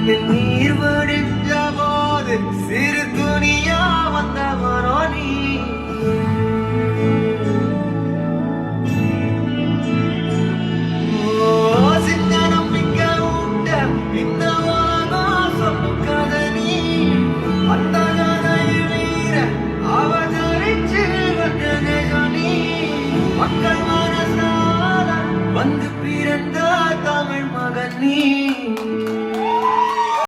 கண்ணில் நீர் வடிஞ்ச போது சிறு துணியா வந்தவனோ நீ. சின்ன நம்பிக்கை உண்ட இந்த உலகம் சொல்லும் கதை நீ. அந்த கதையில் வீர அவதரிச்சு வந்த நிஜம் நீ. மக்கள் மனசால வந்து பிறந்த தமிழ் மகன்